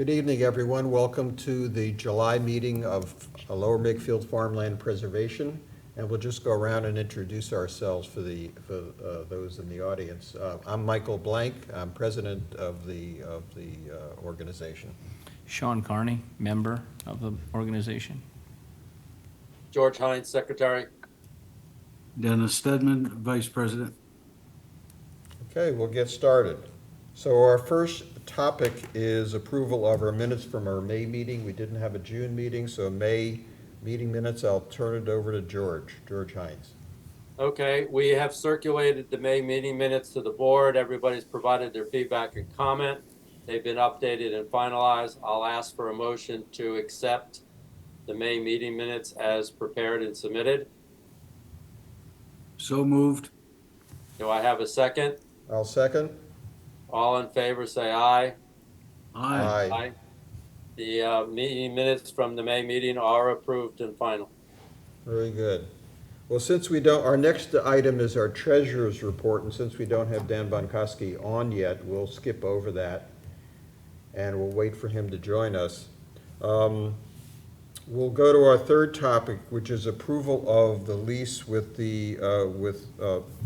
Good evening, everyone. Welcome to the July meeting of Lower Makefield Farmland Preservation. And we'll just go around and introduce ourselves for those in the audience. I'm Michael Blank. I'm president of the organization. Sean Carney, member of the organization. George Heinze, secretary. Dennis Steadman, vice president. Okay, we'll get started. So our first topic is approval of our minutes from our May meeting. We didn't have a June meeting, so May meeting minutes, I'll turn it over to George Heinze. Okay, we have circulated the May meeting minutes to the board. Everybody's provided their feedback and comment. They've been updated and finalized. I'll ask for a motion to accept the May meeting minutes as prepared and submitted. So moved. Do I have a second? I'll second. All in favor, say aye. Aye. Aye. The meeting minutes from the May meeting are approved and final. Very good. Well, since we don't, our next item is our treasurer's report, and since we don't have Dan Bankoske on yet, we'll skip over that, and we'll wait for him to join us. We'll go to our third topic, which is approval of the lease with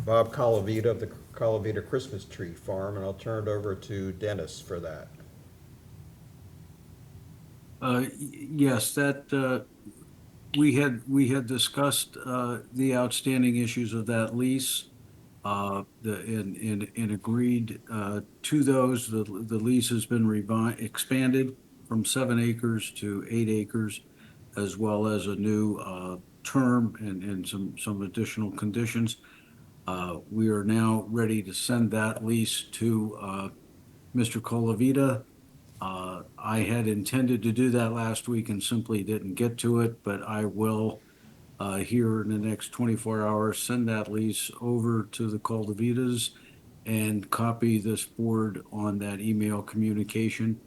Bob COLAVITA of the COLAVITA Christmas Tree Farm, and I'll turn it over to Dennis for that. Yes, that we had discussed the outstanding issues of that lease, and agreed to those. The lease has been expanded from 7 acres to 8 acres, as well as a new term and some additional conditions. We are now ready to send that lease to Mr. COLAVITA. I had intended to do that last week and simply didn't get to it, but I will, here in the next 24 hours, send that lease over to the COLAVITAs and copy this board on that email communication.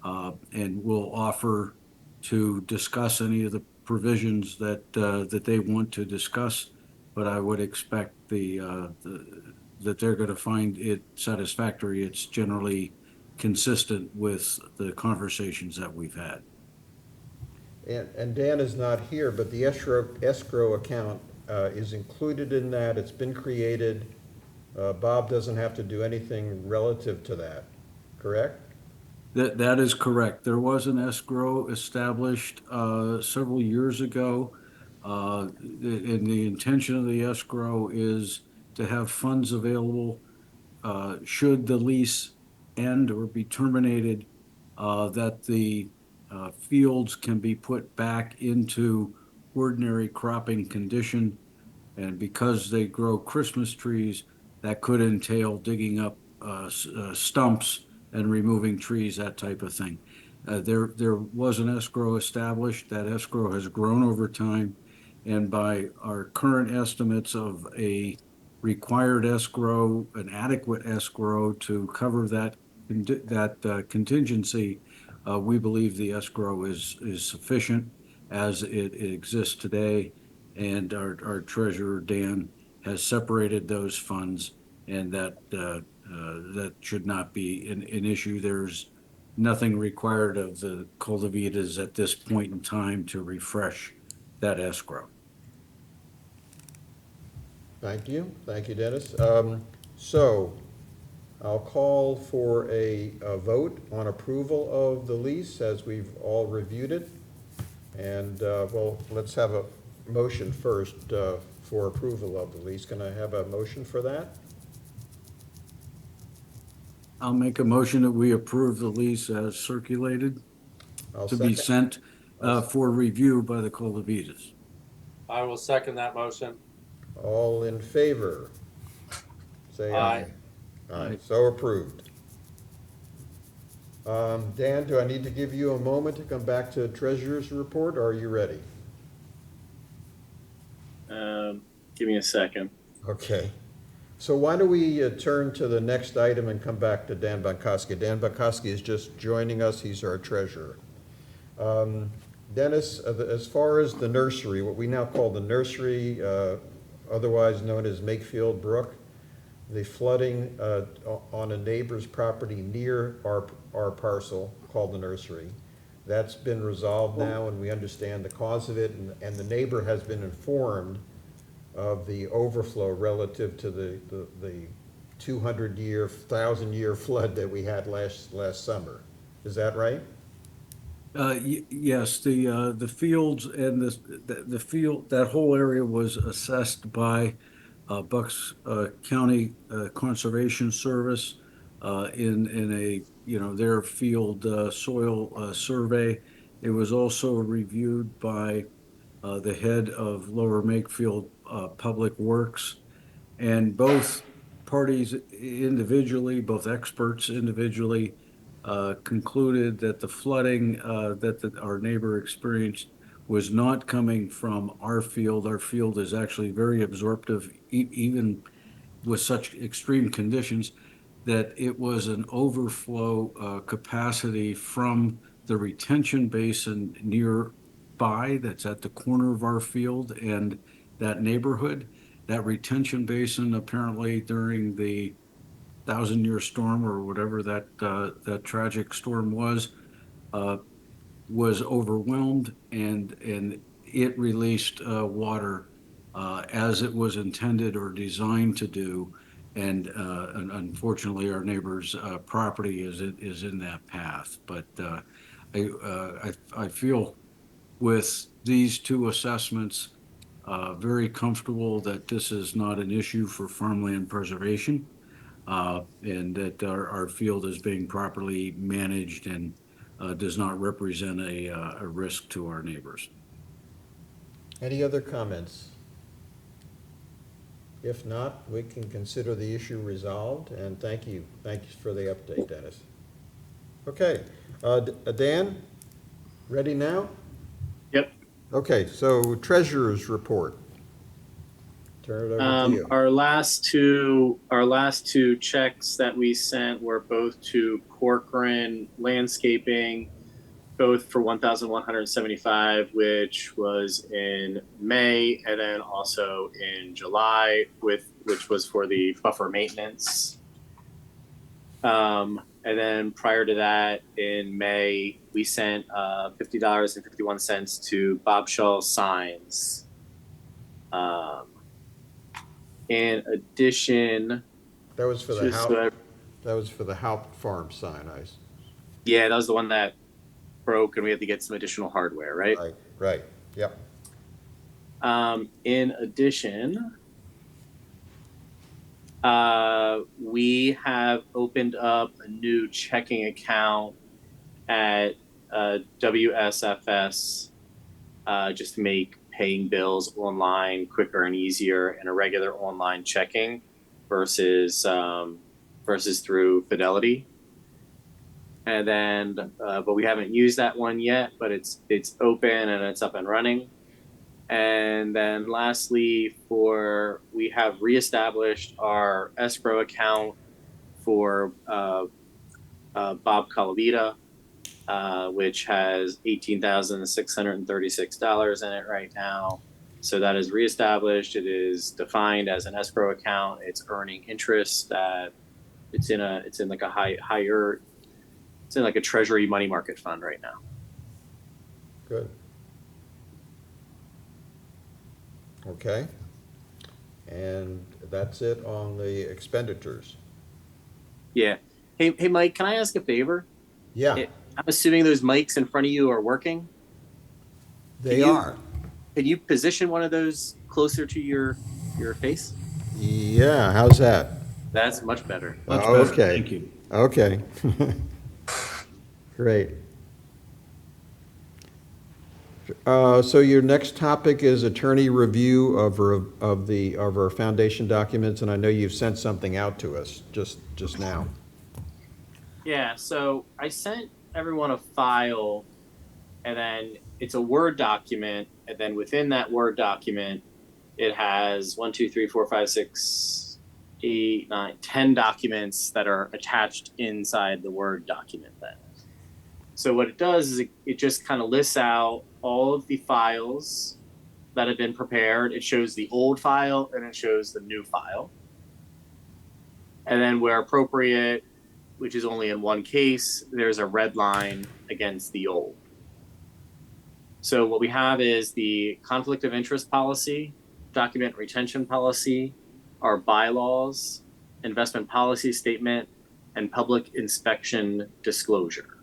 And we'll offer to discuss any of the provisions that they want to discuss, but I would expect that they're going to find it satisfactory. It's generally consistent with the conversations that we've had. And Dan is not here, but the escrow account is included in that. It's been created. Bob doesn't have to do anything relative to that, correct? That is correct. There was an escrow established several years ago, and the intention of the escrow is to have funds available should the lease end or be terminated, that the fields can be put back into ordinary cropping condition. And because they grow Christmas trees, that could entail digging up stumps and removing trees, that type of thing. There was an escrow established. That escrow has grown over time, and by our current estimates of a required escrow, an adequate escrow to cover that contingency, we believe the escrow is sufficient as it exists today, and our treasurer Dan has separated those funds, and that should not be an issue. There's nothing required of the COLAVITAs at this point in time to refresh that escrow. Thank you, Dennis. So I'll call for a vote on approval of the lease as we've all reviewed it. And well, let's have a motion first for approval of the lease. Can I have a motion for that? I'll make a motion that we approve the lease as circulated to be sent for review by the COLAVITAs. I will second that motion. All in favor, say aye. Aye. So approved. Dan, do I need to give you a moment to come back to the treasurer's report, or are you ready? Give me a second. Okay. So why don't we turn to the next item and come back to Dan Bankoske. Dan Bankoske is just joining us. He's our treasurer. Dennis, as far as the nursery, what we now call the nursery, otherwise known as Makefield Brook, the flooding on a neighbor's property near our parcel called the nursery. That's been resolved now, and we understand the cause of it, and the neighbor has been informed of the overflow relative to the 200-year, 1,000-year flood that we had last summer. Is that right? Yes, the fields and the field, that whole area was assessed by Bucks County Conservation Service in a, their field soil survey. It was also reviewed by the head of Lower Makefield Public Works. And both parties individually, both experts individually, concluded that the flooding that our neighbor experienced was not coming from our field. Our field is actually very absorptive, even with such extreme conditions, that it was an overflow capacity from the retention basin nearby that's at the corner of our field and that neighborhood. That retention basin apparently during the 1,000-year storm or whatever that tragic storm was overwhelmed, and it released water as it was intended or designed to do. And unfortunately, our neighbor's property is in that path. But I feel with these two assessments very comfortable that this is not an issue for farmland preservation, and that our field is being properly managed and does not represent a risk to our neighbors. Any other comments? If not, we can consider the issue resolved, and thank you for the update, Dennis. Okay, Dan, ready now? Yep. Okay, so treasurer's report. Turn it over to you. Our last two checks that we sent were both to Corcoran Landscaping, both for $1,175, which was in May, and then also in July, which was for the buffer maintenance. And then prior to that, in May, we sent $50.51 to Bob Shaw Signs. In addition, That was for the to- Haupt, that was for the Haupt Farm sign, yeah, that was the one that broke, and we had to get some additional hardware, right? Right, yep. In addition, we have opened up a new checking account at WSFS just to make paying bills online quicker and easier in a regular online checking versus through Fidelity. And then, but we haven't used that one yet, but it's open and it's up and running. And then lastly, we have reestablished our escrow account for Bob COLAVITA, which has $18,636 in it right now. So that is reestablished. It is defined as an escrow account. It's earning interest. It's in like a treasury money market fund right now. Good. Okay. And that's it on the expenditures. Yeah. Hey, Mike, can I ask a favor? Yeah, I'm assuming those mics in front of you are working. they are. Can you position one of those closer to your face? Yeah, how's that? That's much better. Much Oh, better. okay. Thank you. Okay. Great. So your next topic is attorney review of our foundation documents, and I know you've sent something out to us just now. Yeah, so I sent everyone a file, and then it's a Word document, and then within that Word document, it has 1, 2, 3, 4, 5, 6, 8, 9, 10 documents that are attached inside the Word document then. So what it does is it just kind of lists out all of the files that have been prepared. It shows the old file and it shows the new file. And then where appropriate, which is only in one case, there's a red line against the old. So what we have is the conflict of interest policy, document retention policy, our bylaws, investment policy statement, and public inspection disclosure.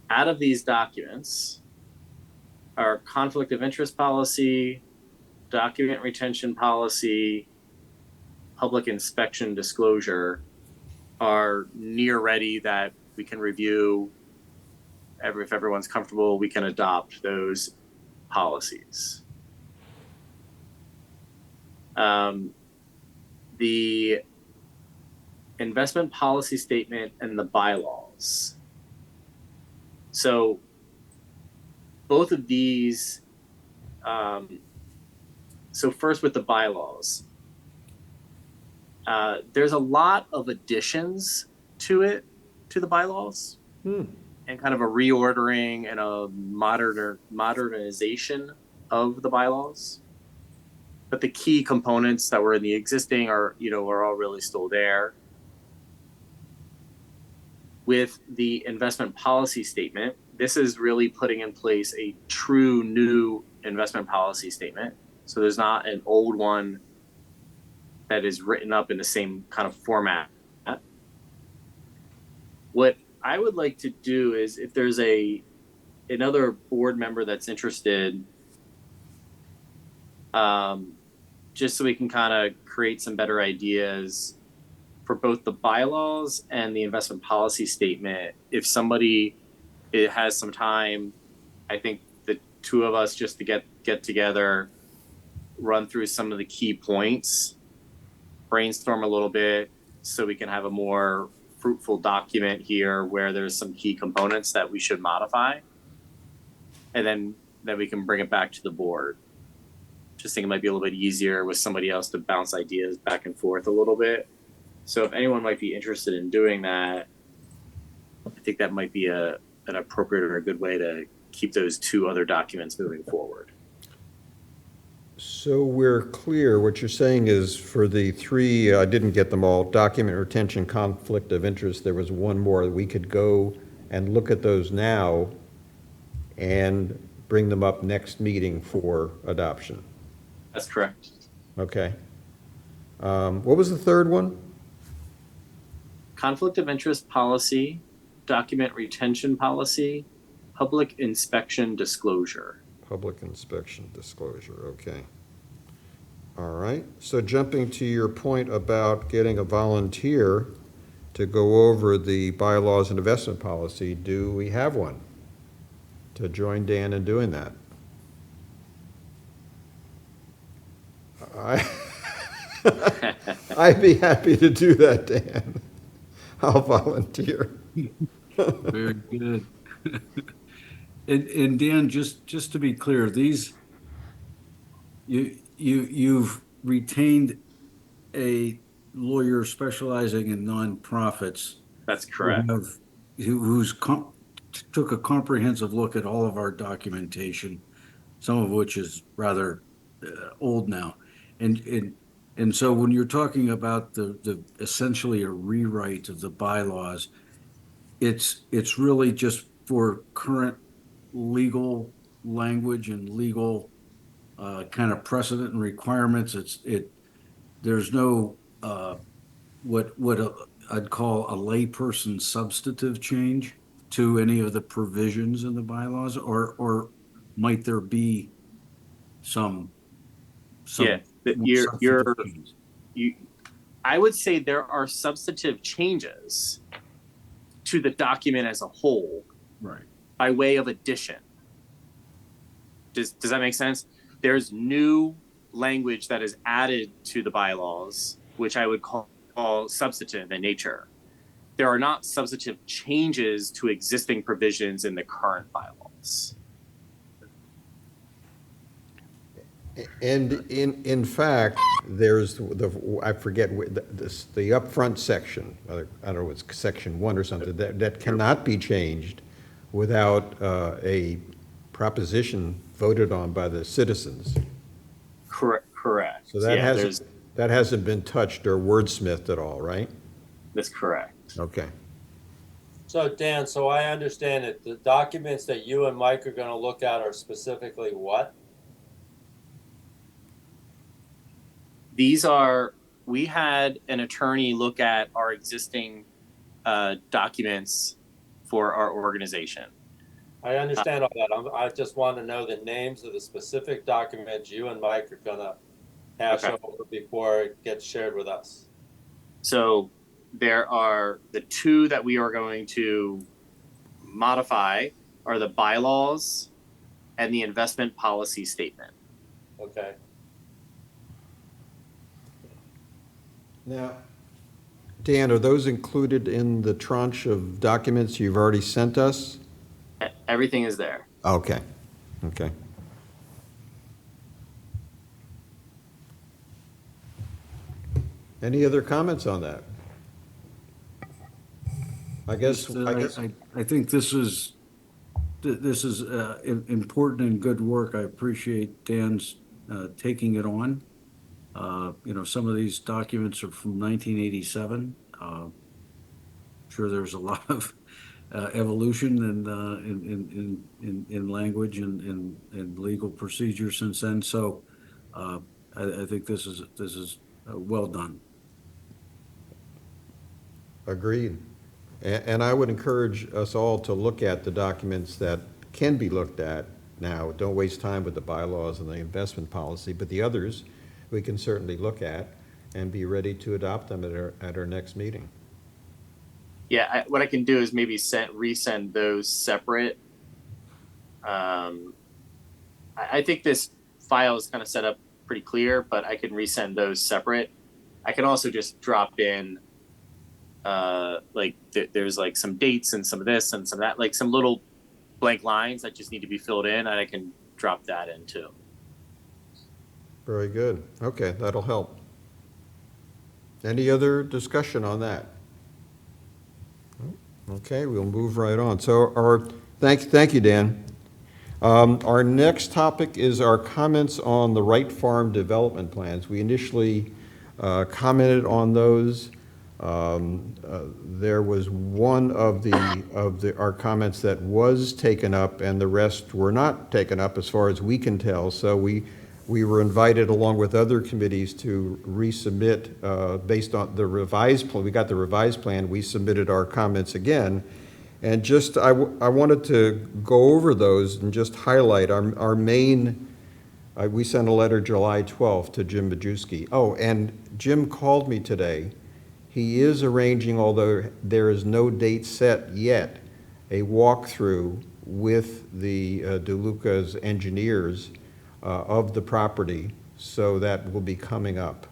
Out of these documents, our conflict of interest policy, document retention policy, public inspection disclosure are near ready that we can review. If everyone's comfortable, we can adopt those policies. The investment policy statement and the bylaws. So both of these, so first with the bylaws, there's a lot of additions to it, to the bylaws, and kind of a reordering and a modernization of the bylaws. But the key components that were in the existing are all really still there. With the investment policy statement, this is really putting in place a true new investment policy statement. So there's not an old one that is written up in the same kind of format. What I would like to do is, if there's another board member that's interested, just so we can kind of create some better ideas for both the bylaws and the investment policy statement. If somebody has some time, I think the two of us just to get together, run through some of the key points, brainstorm a little bit, so we can have a more fruitful document here where there's some key components that we should modify, and then we can bring it back to the board. Just think it might be a little bit easier with somebody else to bounce ideas back and forth a little bit. So if anyone might be interested in doing that, I think that might be an appropriate or a good way to keep those two other documents moving forward. So we're clear, what you're saying is for the three, I didn't get them all, document retention, conflict of interest, there was one more, that we could go and look at those now and bring them up next meeting for adoption. That's correct. Okay. What was the third one? Conflict of interest policy, document retention policy, public inspection disclosure. Public inspection disclosure, okay. All right, so jumping to your point about getting a volunteer to go over the bylaws and investment policy, do we have one to join Dan in doing that? I'd be happy to do that, Dan. I'll volunteer. Very good. And Dan, just to be clear, these, you've retained a lawyer specializing in nonprofits. That's correct. Who's took a comprehensive look at all of our documentation, some of which is rather old now. And so when you're talking about the essentially a rewrite of the bylaws, it's really just for current legal language and legal kind of precedent and requirements. There's no what I'd call a layperson substantive change to any of the provisions in the bylaws, or might there be some yeah, I would say there are substantive changes to the document as a whole, right, by way of addition. Does that make sense? There's new language that is added to the bylaws, which I would call substantive in nature. There are not substantive changes to existing provisions in the current bylaws. And in fact, there's I forget, the upfront section, I don't know, it's section 1 or something, that cannot be changed without a proposition voted on by the citizens. Correct. So that hasn't been touched or wordsmithed at all, right? That's correct. Okay. So Dan, so I understand it, the documents that you and Mike are gonna look at are specifically what? We had an attorney look at our existing documents for our organization. I understand all that. I just want to know the names of the specific documents you and Mike are gonna hash Okay. over before it gets shared with us. So there are the two that we are going to modify are the bylaws and the investment policy statement. Okay. Now, Dan, are those included in the tranche of documents you've already sent us? Everything is there. Okay, okay. Any other comments on that? I guess, I think this is important and good work. I appreciate Dan's taking it on. You know, some of these documents are from 1987. Sure, there's a lot of evolution in language and legal procedure since then. So I think this is well done. agreed. And I would encourage us all to look at the documents that can be looked at now. Don't waste time with the bylaws and the investment policy, but the others we can certainly look at and be ready to adopt them at our next meeting. Yeah, what I can do is maybe resend those separate. I think this file is kind of set up pretty clear, but I can resend those separate. I can also just drop in, there's like some dates and some of this and some of that, like some little blank lines that just need to be filled in, and I can drop that in too. Very good. Okay, that'll help. Any other discussion on that? Okay, we'll move right on. So thank you, Dan. Our next topic is our comments on the Wright Farm development plans. We initially commented on those. There was one of our comments that was taken up, and the rest were not taken up as far as we can tell. So we were invited, along with other committees, to resubmit based on the revised plan. We got the revised plan. We submitted our comments again. And just, I wanted to go over those and just highlight our main, we sent a letter July 12th to Jim Majewski. Oh, and Jim called me today. He is arranging, although there is no date set yet, a walkthrough with the DeLuca's engineers of the property, so that will be coming up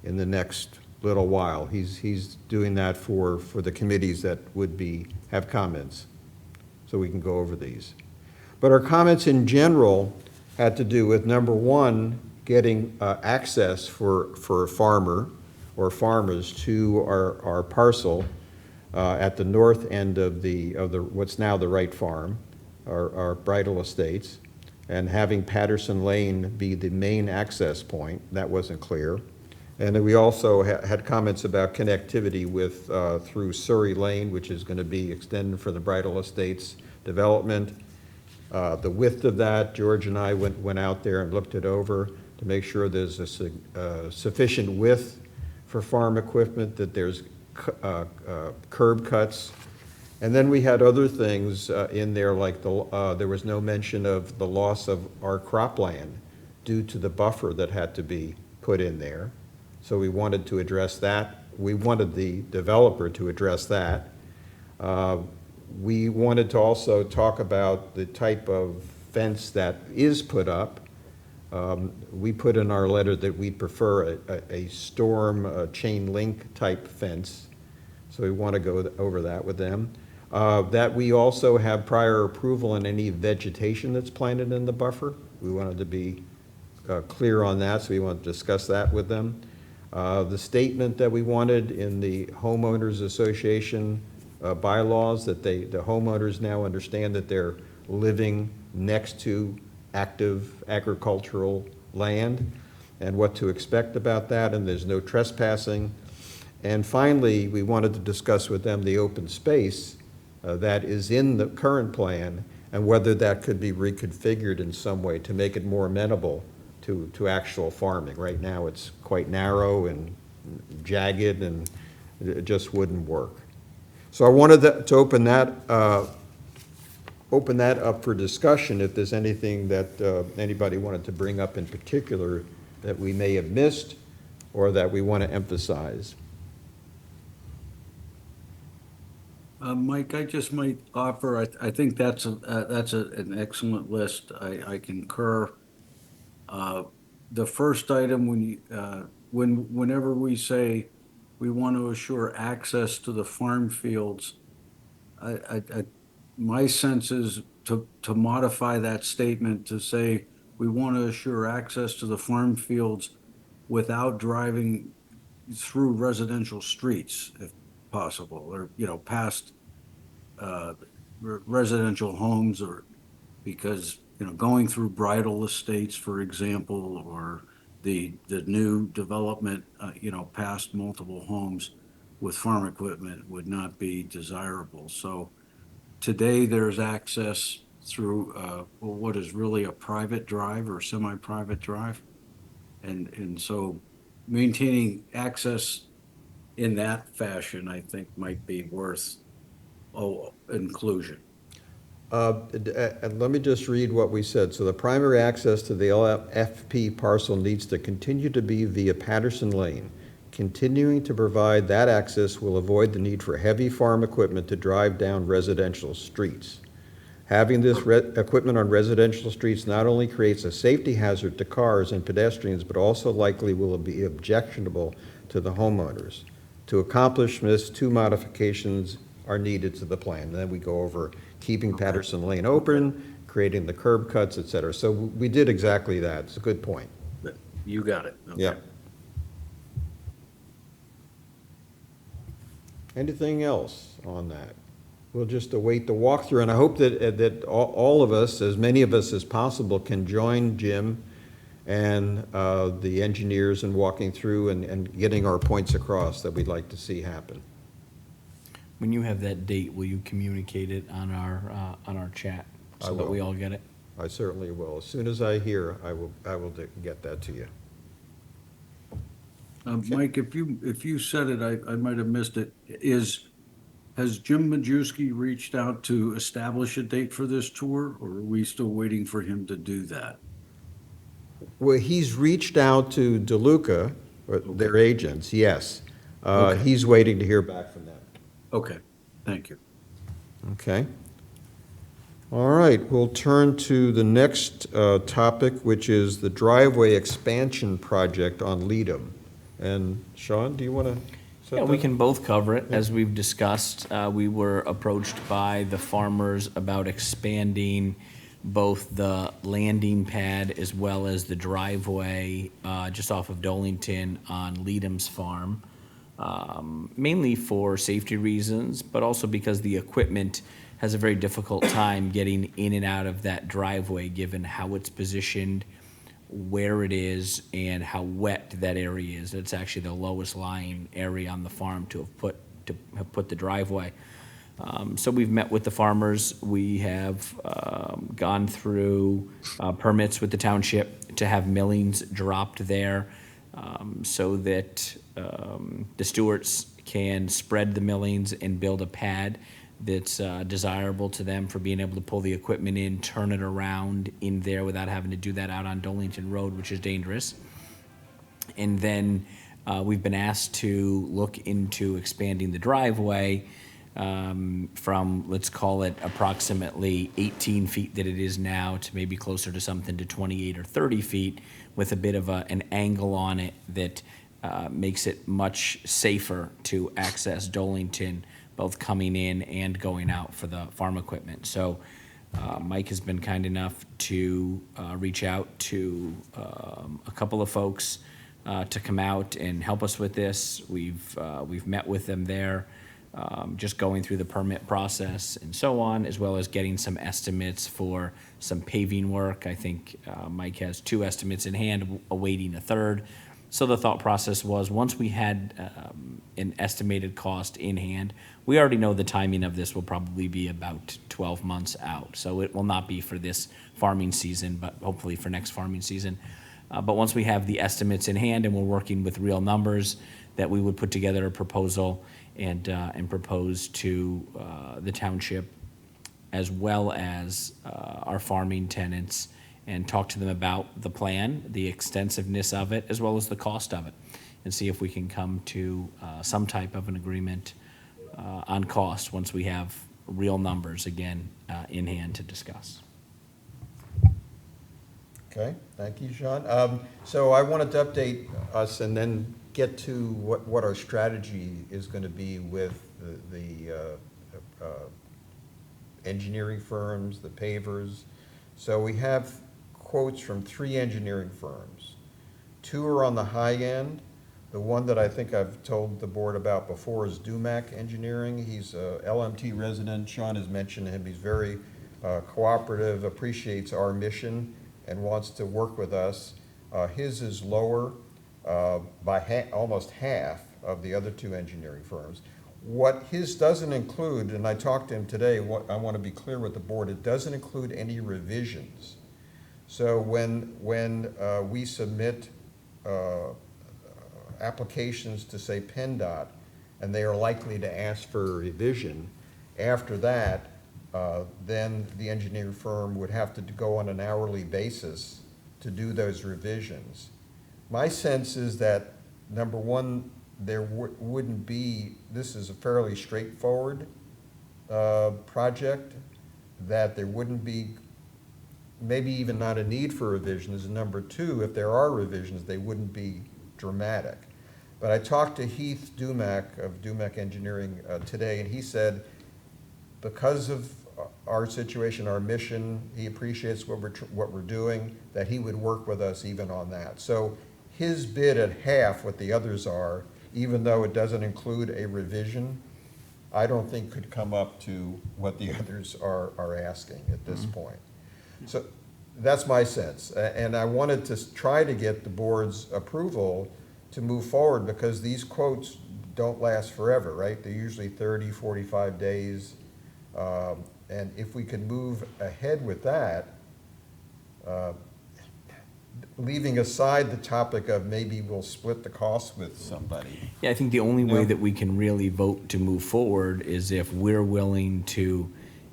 in the next little while. He's doing that for the committees that would have comments, so we can go over these. But our comments in general had to do with, number one, getting access for a farmer or farmers to our parcel at the north end of the what's now the Wright Farm, our Bridal Estates, and having Patterson Lane be the main access point. That wasn't clear. And then we also had comments about connectivity with through Surrey Lane, which is going to be extended for the Bridal Estates development. The width of that, George and I went out there and looked it over to make sure there's a sufficient width for farm equipment, that there's curb cuts. And then we had other things in there, like there was no mention of the loss of our cropland due to the buffer that had to be put in there. So we wanted to address that. We wanted the developer to address that. We wanted to also talk about the type of fence that is put up. We put in our letter that we'd prefer a storm chain link type fence. So we want to go over that with them. That we also have prior approval on any vegetation that's planted in the buffer. We wanted to be clear on that, so we want to discuss that with them. The statement that we wanted in the homeowners association bylaws, that the homeowners now understand that they're living next to active agricultural land and what to expect about that, and there's no trespassing. And finally, we wanted to discuss with them the open space that is in the current plan and whether that could be reconfigured in some way to make it more amenable to actual farming. Right now, it's quite narrow and jagged, and it just wouldn't work. So I wanted to open that up for discussion if there's anything that anybody wanted to bring up in particular that we may have missed or that we want to emphasize. Mike, I just might offer, I think that's an excellent list. I concur. The first item, whenever we say we want to assure access to the farm fields, my sense is to modify that statement to say we want to assure access to the farm fields without driving through residential streets, if possible, or, past residential homes, or because, going through bridal estates, for example, or the new development, past multiple homes with farm equipment would not be desirable. So today there's access through what is really a private drive or semi-private drive. And so maintaining access in that fashion, I think, might be worth inclusion. And let me just read what we said. So the primary access to the LMFP parcel needs to continue to be via Patterson Lane. Continuing to provide that access will avoid the need for heavy farm equipment to drive down residential streets. Having this equipment on residential streets not only creates a safety hazard to cars and pedestrians, but also likely will be objectionable to the homeowners. To accomplish this, 2 modifications are needed to the plan. And then we go over keeping Patterson Lane open, creating the curb cuts, et cetera. So we did exactly that. It's a good point. You got it. Okay. Yeah. Anything else on that? We'll just await the walkthrough, and I hope that all of us, as many of us as possible, can join Jim and the engineers in walking through and getting our points across that we'd like to see happen. When you have that date, will you communicate it on our chat I so that will. we all get it? I certainly will. As soon as I hear, I will get that to you. Mike, if you said it, I might have missed it. Has Jim Majewski reached out to establish a date for this tour, or are we still waiting for him to do that? Well, he's reached out to DeLuca, or their agents, yes. Okay. He's waiting to hear back from them. Okay, thank you. Okay. All right, we'll turn to the next topic, which is the driveway expansion project on LEADOM. And Sean, do you want to set Yeah, we that? can both cover it. As we've discussed, we were approached by the farmers about expanding both the landing pad as well as the driveway just off of Dolington on LEADOM's farm, mainly for safety reasons, but also because the equipment has a very difficult time getting in and out of that driveway, given how it's positioned, where it is, and how wet that area is. It's actually the lowest lying area on the farm to have put the driveway. So we've met with the farmers. We have gone through permits with the township to have millings dropped there so that the stewards can spread the millings and build a pad that's desirable to them for being able to pull the equipment in, turn it around in there without having to do that out on Dolington Road, which is dangerous. And then we've been asked to look into expanding the driveway from, let's call it approximately 18 feet that it is now to maybe closer to something to 28 or 30 feet with a bit of an angle on it that makes it much safer to access Dolington, both coming in and going out for the farm equipment. So Mike has been kind enough to reach out to a couple of folks to come out and help us with this. We've met with them there, just going through the permit process and so on, as well as getting some estimates for some paving work. I think Mike has 2 estimates in hand, awaiting a third. So the thought process was, once we had an estimated cost in hand, we already know the timing of this will probably be about 12 months out. So it will not be for this farming season, but hopefully for next farming season. But once we have the estimates in hand and we're working with real numbers, that we would put together a proposal and propose to the township as well as our farming tenants, and talk to them about the plan, the extensiveness of it, as well as the cost of it, and see if we can come to some type of an agreement on cost once we have real numbers again in hand to discuss. Okay, thank you, Sean. So I wanted to update us and then get to what our strategy is going to be with the engineering firms, the pavers. So we have quotes from 3 engineering firms. 2 are on the high end. The one that I think I've told the board about before is Dumac Engineering. He's a LMT resident. Sean has mentioned him. He's very cooperative, appreciates our mission, and wants to work with us. His is lower by almost half of the other 2 engineering firms. What his doesn't include, and I talked to him today, what I want to be clear with the board, it doesn't include any revisions. So when we submit applications to, say, PennDOT, and they are likely to ask for a revision, after that, then the engineering firm would have to go on an hourly basis to do those revisions. My sense is that, number one, there wouldn't be, this is a fairly straightforward project, that there wouldn't be maybe even not a need for revisions, and number 2, if there are revisions, they wouldn't be dramatic. But I talked to Heath Dumac of Dumac Engineering today, and he said, because of our situation, our mission, he appreciates what we're doing, that he would work with us even on that. So his bid at half what the others are, even though it doesn't include a revision, I don't think could come up to what the others are asking at this point. So that's my sense. And I wanted to try to get the board's approval to move forward, because these quotes don't last forever, right? They're usually 30, 45 days. And if we could move ahead with that, leaving aside the topic of maybe we'll split the cost with somebody. Yeah, I think the only way Yeah. that we can really vote to move forward is if we're willing to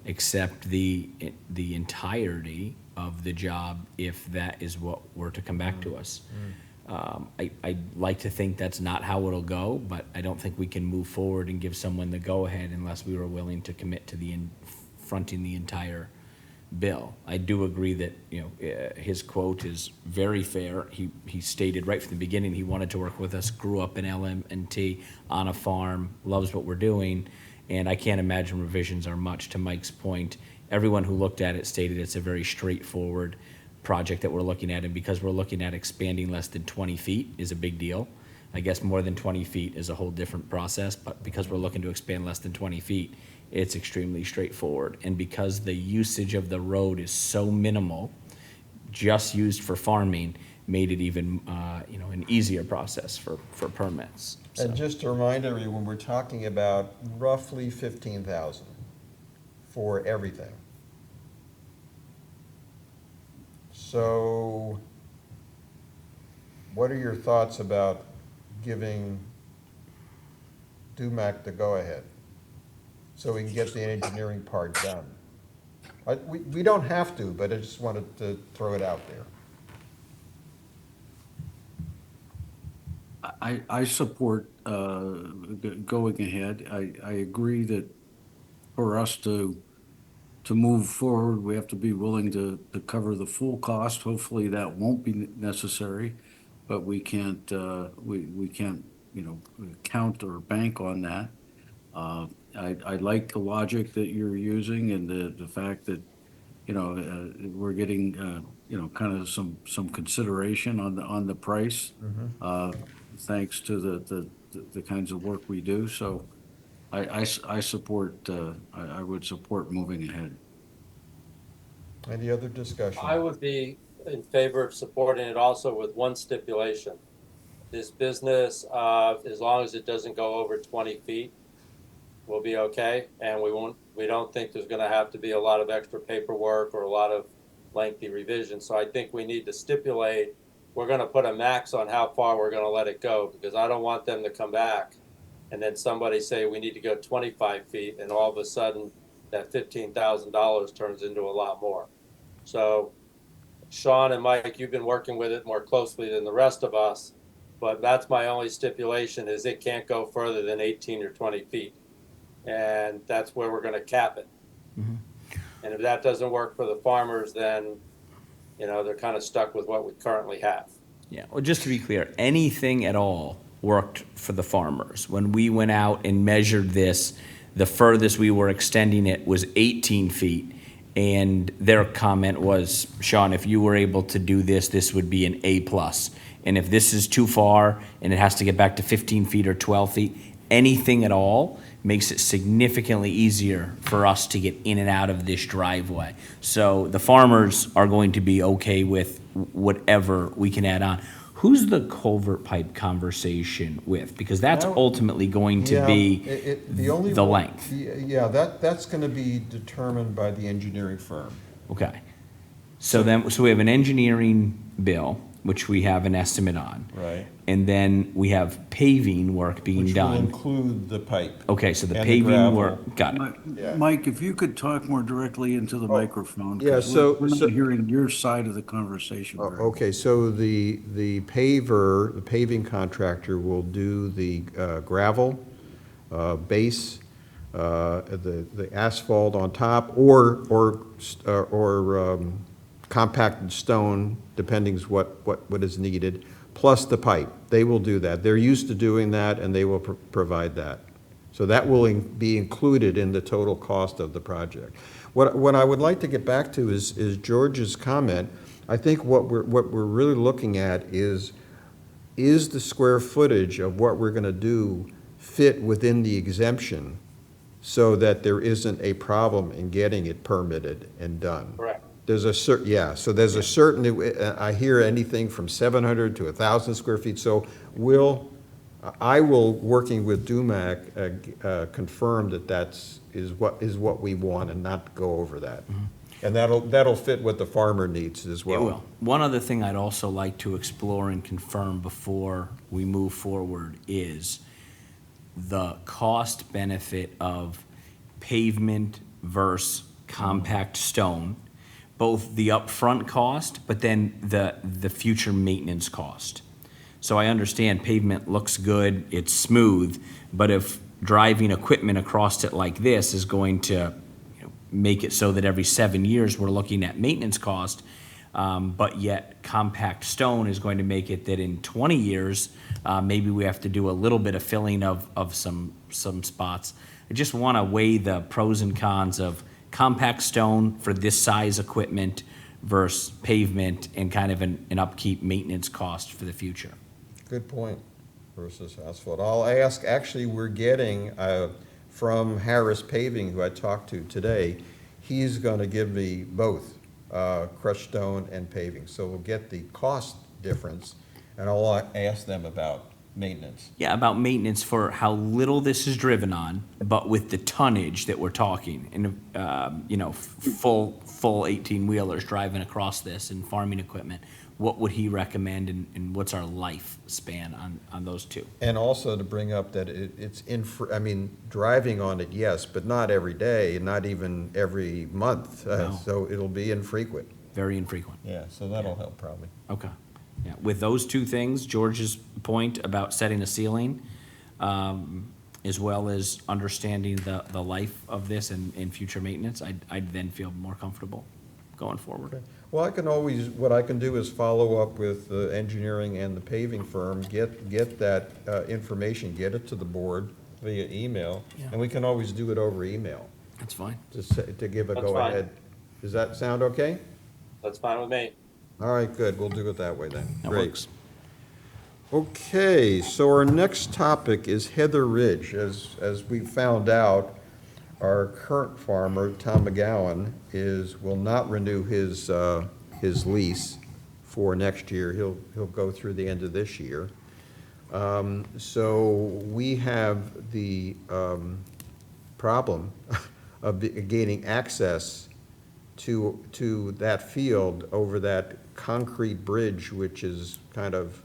accept the entirety of the job, if that is what were to come back to us. I'd like to think that's not how it'll go, but I don't think we can move forward and give someone the go-ahead unless we were willing to commit to fronting the entire bill. I do agree that, his quote is very fair. He stated right from the beginning he wanted to work with us, grew up in LMNT on a farm, loves what we're doing, and I can't imagine revisions are much. To Mike's point, everyone who looked at it stated it's a very straightforward project that we're looking at, and because we're looking at expanding less than 20 feet is a big deal. I guess more than 20 feet is a whole different process, but because we're looking to expand less than 20 feet, it's extremely straightforward. And because the usage of the road is so minimal, just used for farming, made it even, an easier process for permits. So. And just to remind everyone, we're talking about roughly 15,000 for everything. So what are your thoughts about giving Dumac the go-ahead so we can get the engineering part done? We don't have to, but I just wanted to throw it out there. I support going ahead. I agree that for us to move forward, we have to be willing to cover the full cost. Hopefully that won't be necessary, but we can't count or bank on that. I like the logic that you're using, and the fact that we're getting kind of some consideration on the price, thanks to the kinds of work we do. So I support, I would support moving ahead. Any other discussion? I would be in favor of supporting it also with one stipulation. this business, as long as it doesn't go over 20 feet, we'll be okay. And we don't think there's gonna have to be a lot of extra paperwork or a lot of lengthy revision. So I think we need to stipulate, we're gonna put a max on how far we're gonna let it go, because I don't want them to come back and then somebody say we need to go 25 feet, and all of a sudden that $15,000 turns into a lot more. So Sean and Mike, you've been working with it more closely than the rest of us, but that's my only stipulation, is it can't go further than 18 or 20 feet. And that's where we're gonna cap it. And if that doesn't work for the farmers, then, they're kind of stuck with what we currently have. Yeah, well, just to be clear, anything at all worked for the farmers. When we went out and measured this, the furthest we were extending it was 18 feet. And their comment was, Sean, if you were able to do this, this would be an A+. And if this is too far and it has to get back to 15 feet or 12 feet, anything at all makes it significantly easier for us to get in and out of this driveway. So the farmers are going to be okay with whatever we can add on. Who's the culvert pipe conversation with? Because that's That- ultimately going to be the length. Yeah, that's gonna be determined by the engineering firm. Okay. So we have an engineering bill, which we have an estimate on. Right. And then we have paving work being Which will done. include the pipe. Okay, so the and the paving gravel. work, got it. Yeah. Mike, if you could talk more directly into the microphone. 'cause yeah, so- We're so- not hearing your side of the conversation. very well. Okay, so the paving contractor will do the gravel, base, the asphalt on top, or compacted stone, depending what is needed, plus the pipe. They will do that. They're used to doing that, and they will provide that. So that will be included in the total cost of the project. What I would like to get back to is George's comment. I think what we're really looking at is the square footage of what we're gonna do fit within the exemption so that there isn't a problem in getting it permitted and done? Correct. There's a so there's a certain, I hear anything from 700 to 1,000 square feet, so I will, working with DUMAC, confirm that is what we want and not go over that. And that'll fit what the farmer needs as well. It will. One other thing I'd also like to explore and confirm before we move forward is the cost benefit of pavement versus compact stone, both the upfront cost, but then the future maintenance cost. So I understand pavement looks good, it's smooth, but if driving equipment across it like this is going to make it so that every 7 years we're looking at maintenance cost, but yet compact stone is going to make it that in 20 years, maybe we have to do a little bit of filling of some spots. I just want to weigh the pros and cons of compact stone for this size equipment versus pavement and kind of an upkeep maintenance cost for the future. Good point, versus asphalt. I'll ask, actually, we're getting, from Harris Paving, who I talked to today, he's gonna give me both, crushed stone and paving. So we'll get the cost difference, and I'll ask them about maintenance. Yeah, about maintenance for how little this is driven on, but with the tonnage that we're talking, and, full 18-wheelers driving across this and farming equipment, what would he recommend and what's our lifespan on those two? And also to bring up that it's driving on it, yes, but not every day, not even every month. No. So it'll be infrequent. Very infrequent. Yeah, so that'll help probably. Okay. Yeah, with those two things, George's point about setting a ceiling, as well as understanding the life of this and future maintenance, I'd then feel more comfortable going forward. Well, what I can do is follow up with the engineering and the paving firm, get that information, get it to the board via email, Yeah. and we can always do it over email, That's fine. to give a That's fine. go-ahead. Does that sound okay? That's fine with me. All right, good, we'll do it that way then. That Great. works. Okay, so our next topic is Heather Ridge. As we found out, our current farmer, Tom McGowan, will not renew his lease for next year. He'll go through the end of this year. So we have the problem of gaining access to that field over that concrete bridge, which is kind of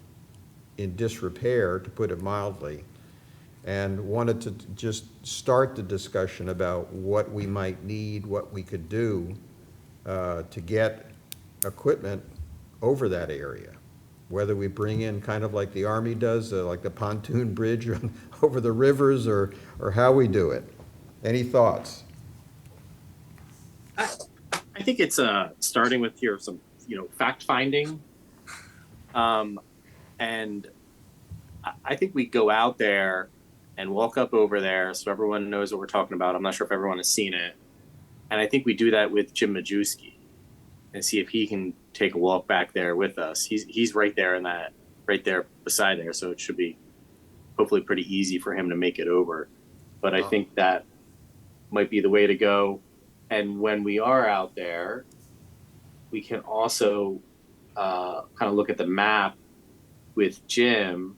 in disrepair, to put it mildly, and wanted to just start the discussion about what we might need, what we could do to get equipment over that area. Whether we bring in kind of like the Army does, like the pontoon bridge over the rivers, or how we do it. Any thoughts? I think it's starting with some fact finding, and I think we go out there and walk up over there so everyone knows what we're talking about. I'm not sure if everyone has seen it, and I think we do that with Jim Majewski and see if he can take a walk back there with us. He's right there right there beside there, so it should be hopefully pretty easy for him to make it over. But I think that might be the way to go. And when we are out there, we can also kind of look at the map with Jim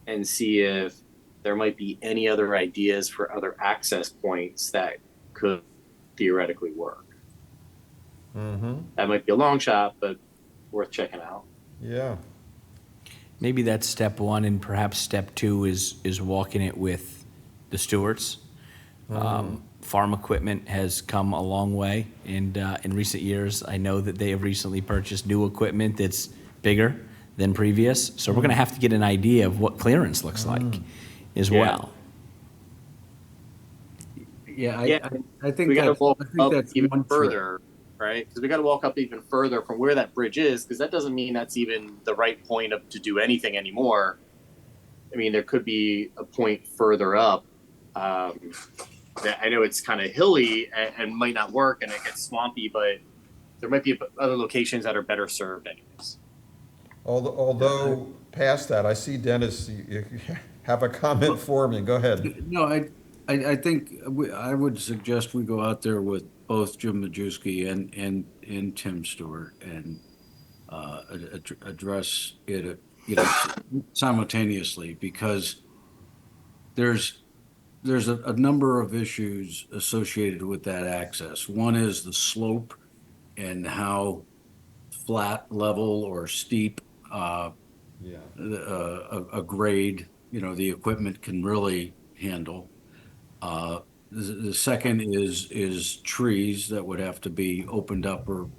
and see if there might be any other ideas for other access points that could theoretically work. Mm-hmm. That might be a long shot, but worth checking out. Yeah. Maybe that's step one, and perhaps step two is walking it with the stewards. Farm equipment has come a long way, and in recent years, I know that they have recently purchased new equipment that's bigger than previous. So we're going to have to get an idea of what clearance looks like as well. Yeah, I think we got to that's, walk I think up that's even one trick. further, right? Because we got to walk up even further from where that bridge is, because that doesn't mean that's even the right point to do anything anymore. I mean, there could be a point further up. That I know it's kind of hilly and might not work, and it gets swampy, but there might be other locations that are better served anyways. Although past that, I see Dennis, you have a comment for me. Go ahead. No, I think I would suggest we go out there with both Jim Majewski and Tim Stewart and address it, simultaneously, because there's a number of issues associated with that access. One is the slope and how flat, level, or steep a grade, the equipment can really handle. The second is trees that would have to be opened up or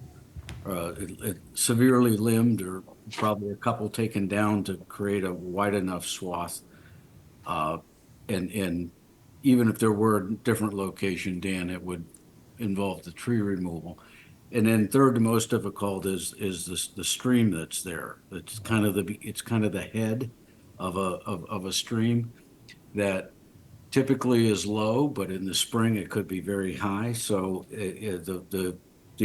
severely limbed, or probably a couple taken down to create a wide enough swath. And even if there were a different location, Dan, it would involve the tree removal. And then third, the most difficult is the stream that's there. It's kind of the head of a stream that typically is low, but in the spring it could be very high. So the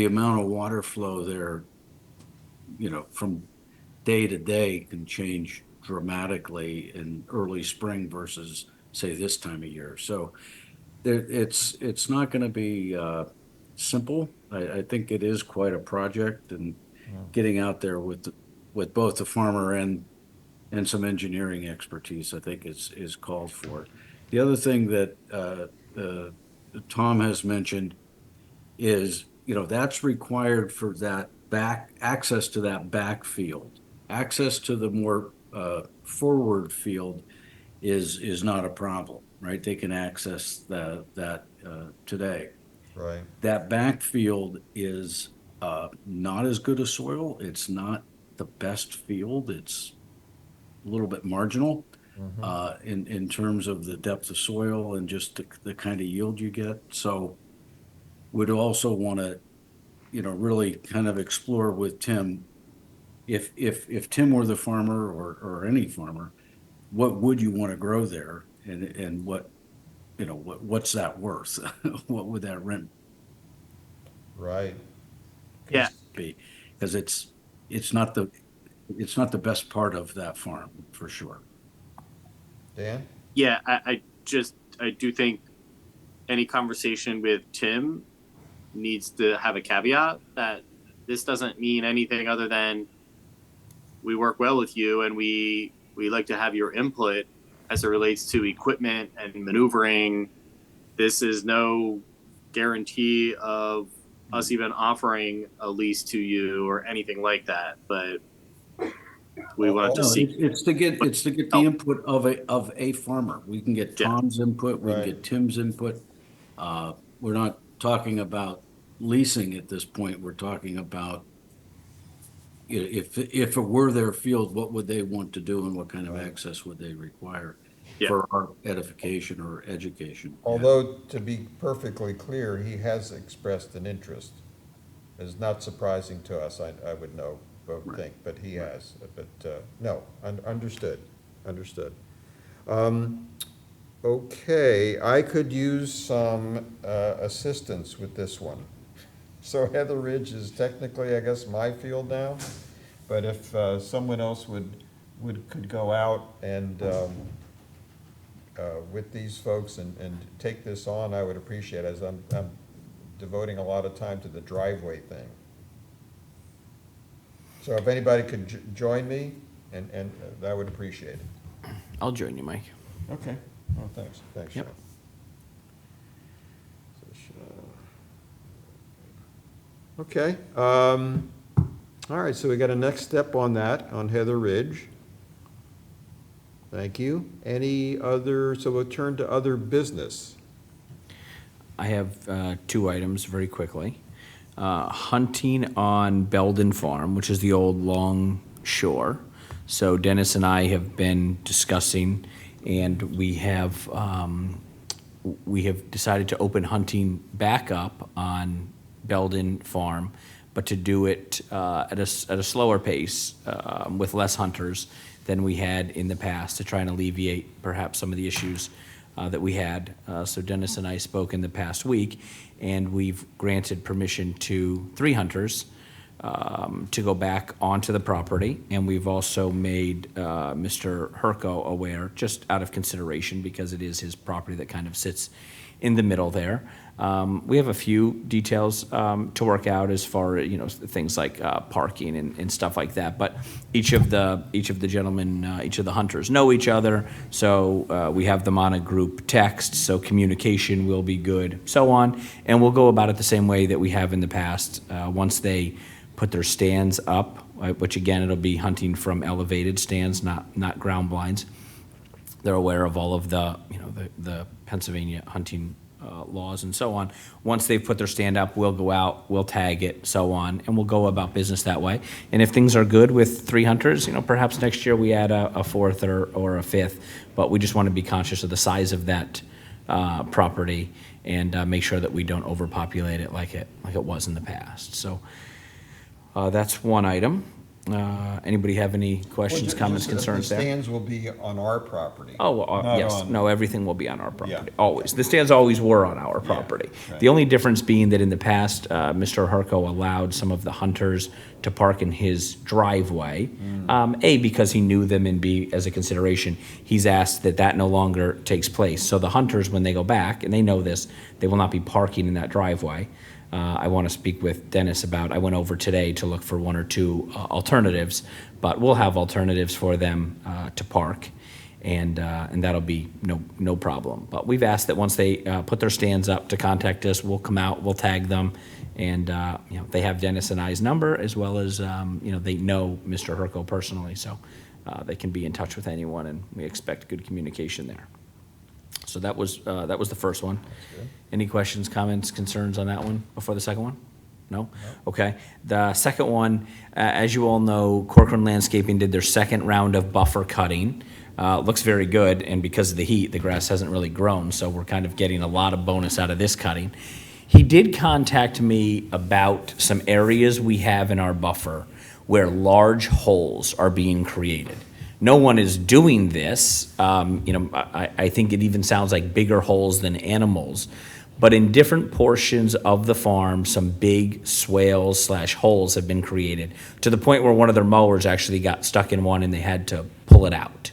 amount of water flow there, from day to day can change dramatically in early spring versus, say, this time of year. So it's not going to be simple. I think it is quite a project, and getting out there with both the farmer and some engineering expertise, I think is called for. The other thing that Tom has mentioned is, that's required for that access to that back field. Access to the more forward field is not a problem, right? They can access that today. Right. That back field is not as good a soil. It's not the best field. It's a little bit marginal in terms of the depth of soil and just the kind of yield you get. So would also want to, really kind of explore with Tim, if Tim were the farmer or any farmer, what would you want to grow there, and what's that worth? What would that rent Right. Yeah. be? Because it's not the best part of that farm, for sure. Dan? Yeah, I do think any conversation with Tim needs to have a caveat that this doesn't mean anything other than we work well with you and we we'd like to have your input as it relates to equipment and maneuvering. This is no guarantee of us even offering a lease to you or anything like that, but we wanted to No, see. it's to get the input of a farmer. We can get Yeah. Tom's input, we can Right. get Tim's input. We're not talking about leasing at this point. We're talking about, if it were their field, what would they want to do and what kind of access would they require Yeah. for our edification or education? Although, to be perfectly clear, he has expressed an interest. It's not surprising to us, I would know, Right. think, but he has. But, no, understood. Okay, I could use some assistance with this one. So Heather Ridge is technically, I guess, my field now, but if someone else could go out and with these folks and take this on, I would appreciate it, as I'm devoting a lot of time to the driveway thing. So if anybody could join me, and I would appreciate it. I'll join you, Mike. Okay. Oh, thanks, Yep. Sean. Okay, all right, so we got a next step on that, on Heather Ridge. Thank you. Any other, so we'll turn to other business. I have 2 items very quickly. Hunting on Belden Farm, which is the old Long Shore. So Dennis and I have been discussing, and we have decided to open hunting back up on Belden Farm, but to do it at a slower pace with less hunters than we had in the past, to try and alleviate perhaps some of the issues that we had. So Dennis and I spoke in the past week, and we've granted permission to 3 hunters to go back onto the property. And we've also made Mr. Herco aware, just out of consideration, because it is his property that kind of sits in the middle there. We have a few details to work out as far as, things like parking and stuff like that. But each of the gentlemen, each of the hunters know each other, so we have them on a group text, so communication will be good, so on. And we'll go about it the same way that we have in the past. Once they put their stands up, which again, it'll be hunting from elevated stands, not ground blinds. They're aware of all of the Pennsylvania hunting laws and so on. Once they've put their stand up, we'll go out, we'll tag it, so on, and we'll go about business that way. And if things are good with 3 hunters, perhaps next year we add a 4th or a 5th, but we just want to be conscious of the size of that property and make sure that we don't overpopulate it like it was in the past. So that's one item. Anybody have any questions, comments, concerns there? The stands will be on our property. Oh, not yes, on- no, everything will be on our property, Yeah. always. The stands always were on our property. right. The only difference being that in the past, Mr. Herco allowed some of the hunters to park in his driveway. A, because he knew them, and B, as a consideration, he's asked that no longer takes place. So the hunters, when they go back, and they know this, they will not be parking in that driveway. I want to speak with Dennis about, I went over today to look for 1 or 2 alternatives, but we'll have alternatives for them to park, and that'll be no problem. But we've asked that once they put their stands up to contact us, we'll come out, we'll tag them, and they have Dennis and I's number, as well as they know Mr. Herco personally, so they can be in touch with anyone, and we expect good communication there. So that was the first one. Any questions, comments, concerns on that one before the second one? No? Okay. The second one, as you all know, Corcoran Landscaping did their second round of buffer cutting. Looks very good, and because of the heat, the grass hasn't really grown, so we're kind of getting a lot of bonus out of this cutting. He did contact me about some areas we have in our buffer where large holes are being created. No one is doing this. I think it even sounds like bigger holes than animals. But in different portions of the farm, some big swales / holes have been created, to the point where one of their mowers actually got stuck in one and they had to pull it out.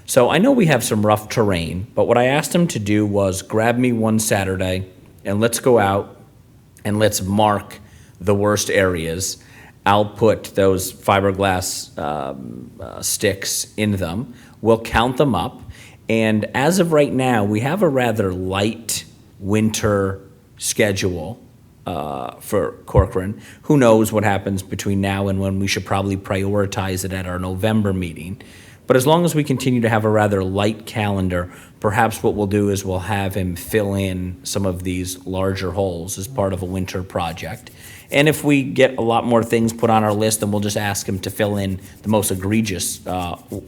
So I know we have some rough terrain, but what I asked him to do was grab me one Saturday and let's go out and let's mark the worst areas. I'll put those fiberglass sticks in them. We'll count them up. And as of right now, we have a rather light winter schedule for Corcoran. Who knows what happens between now and when we should probably prioritize it at our November meeting. But as long as we continue to have a rather light calendar, perhaps what we'll do is we'll have him fill in some of these larger holes as part of a winter project. And if we get a lot more things put on our list, then we'll just ask him to fill in the most egregious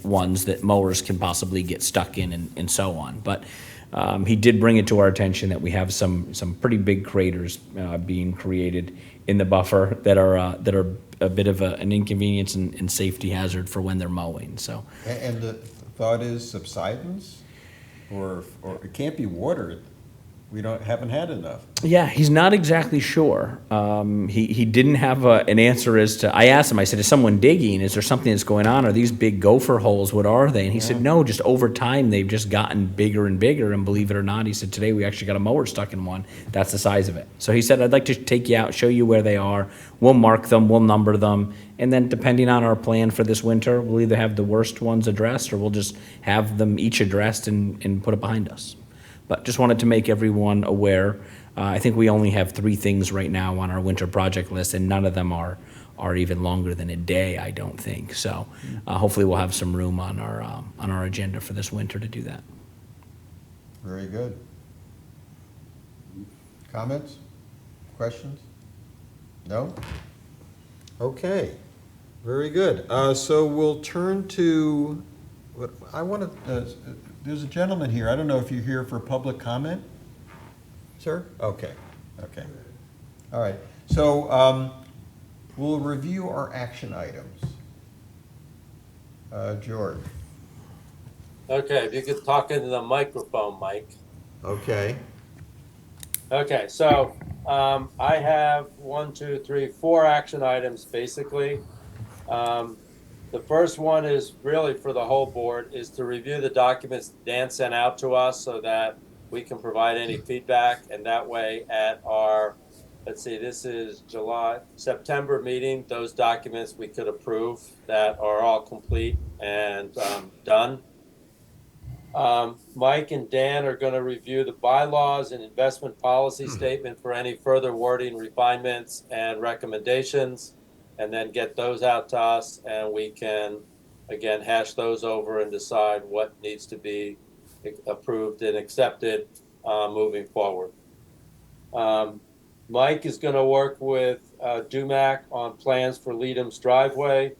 ones that mowers can possibly get stuck in and so on. But he did bring it to our attention that we have some pretty big craters being created in the buffer that are a bit of an inconvenience and safety hazard for when they're mowing, so. And the thought is subsidence, or it can't be water. We haven't had enough. Yeah, he's not exactly sure. He didn't have an answer as to, I asked him, I said, is someone digging? Is there something that's going on? Are these big gopher holes? What are they? And he said, no, just over time, they've just gotten bigger and bigger. And believe it or not, he said, today we actually got a mower stuck in one. That's the size of it. So he said, I'd like to take you out, show you where they are. We'll mark them, we'll number them. And then depending on our plan for this winter, we'll either have the worst ones addressed or we'll just have them each addressed and put it behind us. But just wanted to make everyone aware. I think we only have 3 things right now on our winter project list, and none of them are even longer than a day, I don't think. So hopefully we'll have some room on our agenda for this winter to do that. Very good. Comments? Questions? No? Okay, very good. So we'll turn to, what I want to, there's a gentleman here. I don't know if you're here for public comment, sir? Okay, okay. All right. So we'll review our action items. George. Okay, if you could talk into the microphone, Mike. Okay. Okay, so I have 4 action items basically. The first one is really for the whole board, is to review the documents Dan sent out to us so that we can provide any feedback, and that way at our, let's see, this is September meeting, those documents we could approve that are all complete and done. Mike and Dan are going to review the bylaws and investment policy statement for any further wording refinements and recommendations, and then get those out to us, and we can, again, hash those over and decide what needs to be approved and accepted moving forward. Mike is going to work with DUMAC on plans for LEADOM's driveway,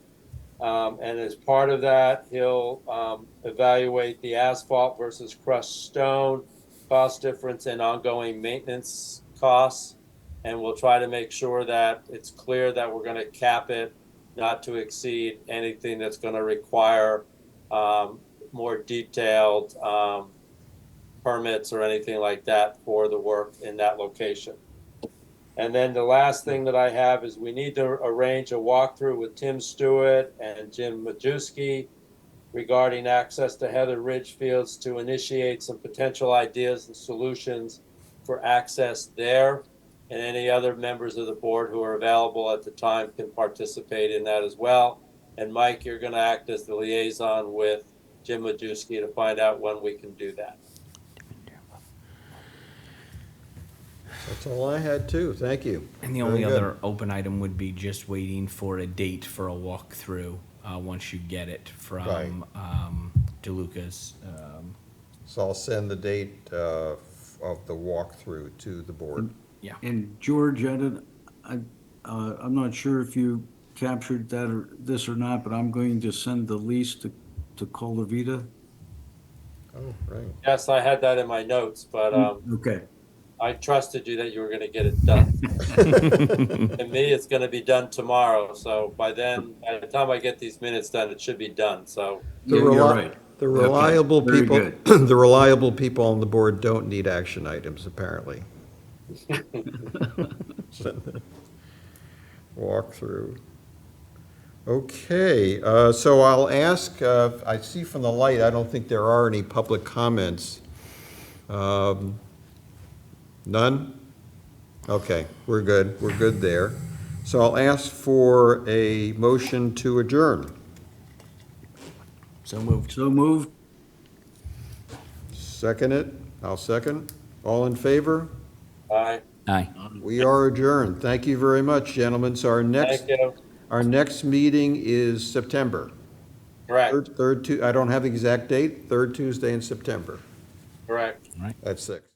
and as part of that, he'll evaluate the asphalt versus crushed stone, cost difference, and ongoing maintenance costs. And we'll try to make sure that it's clear that we're going to cap it not to exceed anything that's going to require more detailed permits or anything like that for the work in that location. And then the last thing that I have is we need to arrange a walkthrough with Tim Stewart and Jim Majewski regarding access to Heather Ridge Fields to initiate some potential ideas and solutions for access there. And any other members of the board who are available at the time can participate in that as well. And Mike, you're going to act as the liaison with Jim Majewski to find out when we can do that. That's all I had too. Thank you. And the only other open item would be just waiting for a date for a walkthrough once you get it from DeLuca's. So I'll send the date of the walkthrough to the board. Yeah. And George, I'm not sure if you captured that or this or not, but I'm going to send the lease to COLAVITA. Oh, right. Yes, I had that in my notes, but Okay. I trusted you that you were going to get it done. And me, it's going to be done tomorrow. So by then, by the time I get these minutes done, it should be done. So You're right. The reliable Okay, very people, good. the reliable people on the board don't need action items, apparently. Walk through. Okay, so I'll ask, I see from the light, I don't think there are any public comments. None? Okay, we're good there. So I'll ask for a motion to adjourn. So moved. So moved. Second it? I'll second. All in favor? Aye. Aye. We are adjourned. Thank you very much, gentlemen. So Thank you. our next meeting is September. Correct, I don't have the exact date, third Tuesday in September correct. at 6.